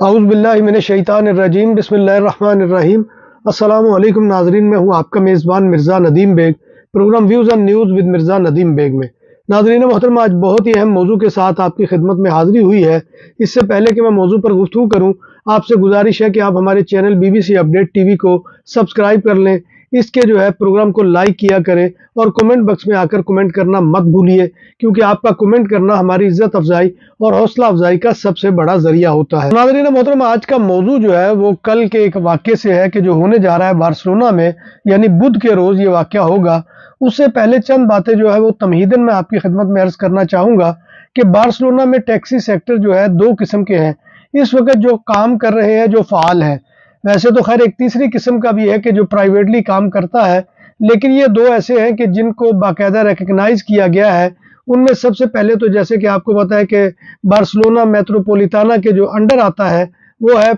اعوذ باللہ من الشیطان الرجیم بسم اللہ الرحمن الرحیم۔ السلام علیکم ناظرین، میں ہوں آپ کا میزبان Mirza Nadeem Baig, program views and news with Mirza Nadeem Baig میں۔ ناظرین محترم، آج بہت ہی اہم موضوع کے ساتھ آپ کی خدمت میں حاضری ہوئی ہے۔ اس سے پہلے کہ میں موضوع پر گفتگو کروں، آپ سے گزارش ہے کہ آپ ہمارے channel BBC update T V کو سبسکرائب کر لیں، اس کے پروگرام کو لائک کیا کریں اور کمنٹ باکس میں آ کر کمنٹ کرنا مت بھولیے، کیونکہ آپ کا کمنٹ کرنا ہماری عزت افزائی اور حوصلہ افزائی کا سب سے بڑا ذریعہ ہوتا ہے۔ ناظرین محترم، آج کا موضوع وہ کل کے ایک واقعے سے ہے کہ جو ہونے جا رہا ہے بارسلونا میں، یعنی بدھ کے روز یہ واقعہ ہوگا۔ اس سے پہلے چند باتیں وہ تمہیداً میں آپ کی خدمت میں عرض کرنا چاہوں گا کہ بارسلونا میں ٹیکسی سیکٹر دو قسم کے ہیں اس وقت جو کام کر رہے ہیں، جو فعال ہیں۔ ویسے تو خیر ایک تیسری قسم کا بھی ہے کہ جو پرائیویٹلی کام کرتا ہے، لیکن یہ دو ایسے ہیں کہ جن کو باقاعدہ ریکگنائز کیا گیا ہے۔ ان میں سب سے پہلے تو جیسے کہ آپ کو پتا ہے کہ بارسلونا میٹروپولیٹانا کے جو انڈر آتا ہے وہ ہے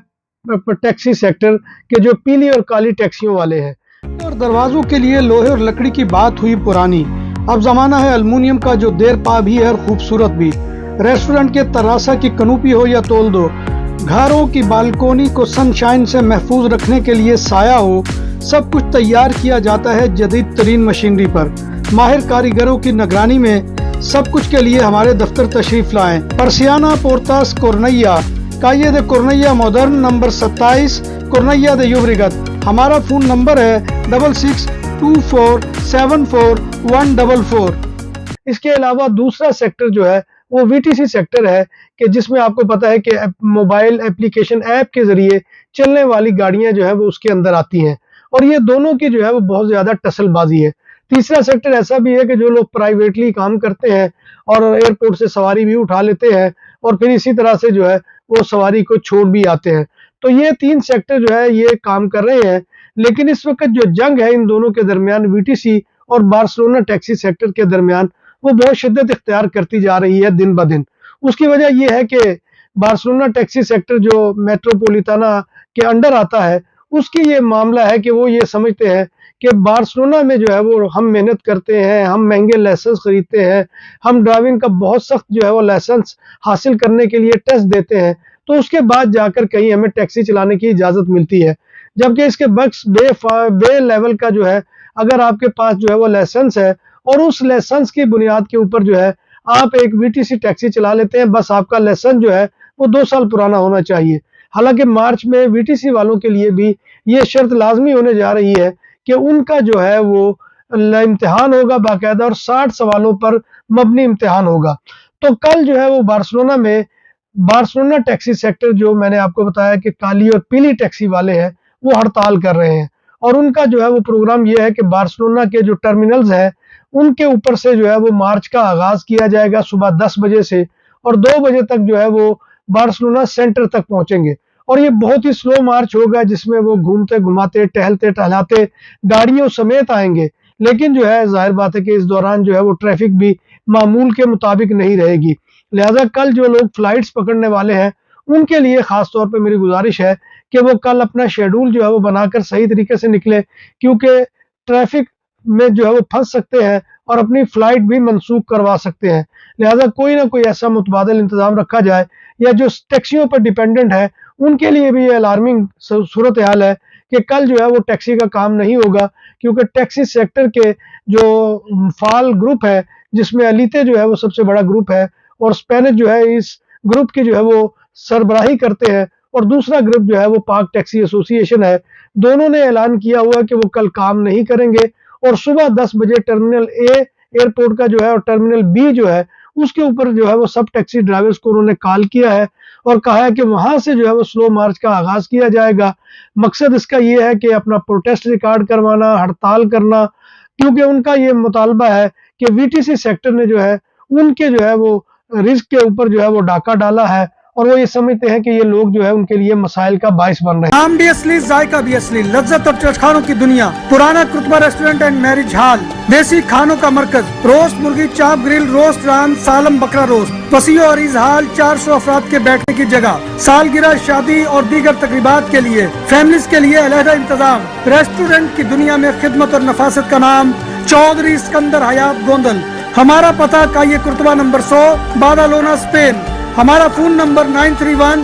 ٹیکسی سیکٹر کے جو پیلی اور کالی ٹیکسیوں والے ہیں۔ اور دروازوں کے لیے لوہے اور لکڑی کی بات ہوئی پرانی، اب زمانہ ہے المونیم کا جو دیر پا بھی ہے اور خوبصورت بھی۔ ریسٹورنٹ کے تراسا کی کنوپی ہو یا تول دو، گھروں کی بالکونی کو سن شائن سے محفوظ رکھنے کے لیے سایہ ہو، سب کچھ تیار کیا جاتا ہے جدید ترین مشینری پر۔ ماہر کاریگروں کی نگرانی میں سب کچھ کے لیے ہمارے دفتر تشریف لائیں۔ پرسیانا پورتاس کورنیا، کائے دے کورنیا مودرن، نمبر 27 کورنیا دے یوبریگت۔ ہمارا فون نمبر ہے 6624744144۔ اس کے علاوہ دوسرا سیکٹر وہ VTC سیکٹر ہے کہ جس میں آپ کو پتا ہے کہ موبائل اپلیکیشن ایپ کے ذریعے چلنے والی گاڑیاں وہ اس کے اندر آتی ہیں، اور یہ دونوں کی وہ بہت زیادہ ٹسل بازی ہے۔ تیسرا سیکٹر ایسا بھی ہے کہ جو لوگ پرائیویٹلی کام کرتے ہیں اور ایئرپورٹ سے سواری بھی اٹھا لیتے ہیں اور پھر اسی طرح سے وہ سواری کو چھوڑ بھی آتے ہیں۔ تو یہ تین سیکٹر یہ کام کر رہے ہیں، لیکن اس وقت جو جنگ ہے ان دونوں کے درمیان، VTC اور بارسلونا ٹیکسی سیکٹر کے درمیان، وہ بہت شدت اختیار کرتی جا رہی ہے دن بدن۔ اس کی وجہ یہ ہے کہ بارسلونا ٹیکسی سیکٹر جو میٹروپولیٹانا کے انڈر آتا ہے، اس کی یہ معاملہ ہے کہ وہ یہ سمجھتے ہیں کہ بارسلونا میں وہ ہم محنت کرتے ہیں، ہم مہنگے لائسنس خریدتے ہیں، ہم ڈرائیونگ کا بہت سخت وہ لائسنس حاصل کرنے کے لیے ٹیسٹ دیتے ہیں، تو اس کے بعد جا کر کہیں ہمیں ٹیکسی چلانے کی اجازت ملتی ہے۔ جبکہ اس کے برعکس بے لیول کا اگر آپ کے پاس وہ لائسنس ہے اور اس لائسنس کی بنیاد کے اوپر آپ ایک VTC ٹیکسی چلا لیتے ہیں، بس آپ کا لائسنس وہ 2 سال پرانا ہونا چاہیے۔ حالانکہ مارچ میں VTC والوں کے لیے بھی یہ شرط لازمی ہونے جا رہی ہے کہ ان کا وہ امتحان ہوگا باقاعدہ، اور 60 سوالوں پر مبنی امتحان ہوگا۔ تو کل وہ بارسلونا میں بارسلونا ٹیکسی سیکٹر جو میں نے آپ کو بتایا کہ کالی اور پیلی ٹیکسی والے ہیں، وہ ہڑتال کر رہے ہیں، اور ان کا وہ پروگرام یہ ہے کہ بارسلونا کے جو ٹرمینلز ہیں ان کے اوپر سے وہ مارچ کا آغاز کیا جائے گا صبح 10 بجے سے، اور 2 بجے تک وہ بارسلونا سینٹر تک پہنچیں گے۔ اور یہ بہت ہی سلو مارچ ہوگا، جس میں وہ گھومتے گھماتے ٹہلتے ٹہلاتے گاڑیوں سمیت آئیں گے، لیکن ظاہر بات ہے کہ اس دوران وہ ٹریفک بھی معمول کے مطابق نہیں رہے گی۔ لہٰذا کل جو لوگ فلائٹس پکڑنے والے ہیں ان کے لیے خاص طور پہ میری گزارش ہے کہ وہ کل اپنا شیڈول وہ بنا کر صحیح طریقے سے نکلے، کیونکہ ٹریفک میں وہ پھنس سکتے ہیں اور اپنی فلائٹ بھی منسوخ کروا سکتے ہیں۔ لہٰذا کوئی نہ کوئی ایسا متبادل انتظام رکھا جائے، یا جو ٹیکسیوں پر ڈیپینڈنٹ ہے ان کے لیے بھی یہ الارمنگ صورتحال ہے کہ کل وہ ٹیکسی کا کام نہیں ہوگا، کیونکہ ٹیکسی سیکٹر کے جو فعال گروپ ہے، جس میں الیتے وہ سب سے بڑا گروپ ہے، اور اسپینش اس گروپ کی وہ سربراہی کرتے ہیں، اور دوسرا گروپ وہ پاک ٹیکسی ایسوسی ایشن ہے۔ دونوں نے اعلان کیا ہوا کہ وہ کل کام نہیں کریں گے، اور صبح 10 بجے ٹرمینل A ایئرپورٹ کا اور ٹرمینل B اس کے اوپر وہ سب ٹیکسی ڈرائیورز کو انہوں نے کال کیا ہے اور کہا ہے کہ وہاں سے وہ سلو مارچ کا آغاز کیا جائے گا۔ مقصد اس کا یہ ہے کہ اپنا پروٹیسٹ ریکارڈ کروانا، ہڑتال کرنا، کیونکہ ان کا یہ مطالبہ ہے کہ VTC سیکٹر نے ان کے وہ رزق کے اوپر وہ ڈاکہ ڈالا ہے، اور وہ یہ سمجھتے ہیں کہ یہ لوگ ان کے لیے مسائل کا باعث بن رہے ہیں۔ نام بھی اصلی، ذائقہ بھی اصلی، لذت اور چٹخانوں کی دنیا، پرانا کرتبہ ریسٹورنٹ اینڈ میرج ہال، دیسی کھانوں کا مرکز، روسٹ مرغی، چاپ گرل، روسٹ ران، سالم بکرا روسٹ، وسیع اور عریض ہال، 400 افراد کے بیٹھنے کی جگہ، سالگرہ، شادی اور دیگر تقریبات کے لیے، فیملیز کے لیے علیحدہ انتظام۔ ریسٹورنٹ کی دنیا میں خدمت اور نفاست کا نام چودھری اسکندر حیات گوندل۔ ہمارا پتہ کائے کرتبہ نمبر 100، بادالونا، اسپین۔ ہمارا فون نمبر 931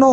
9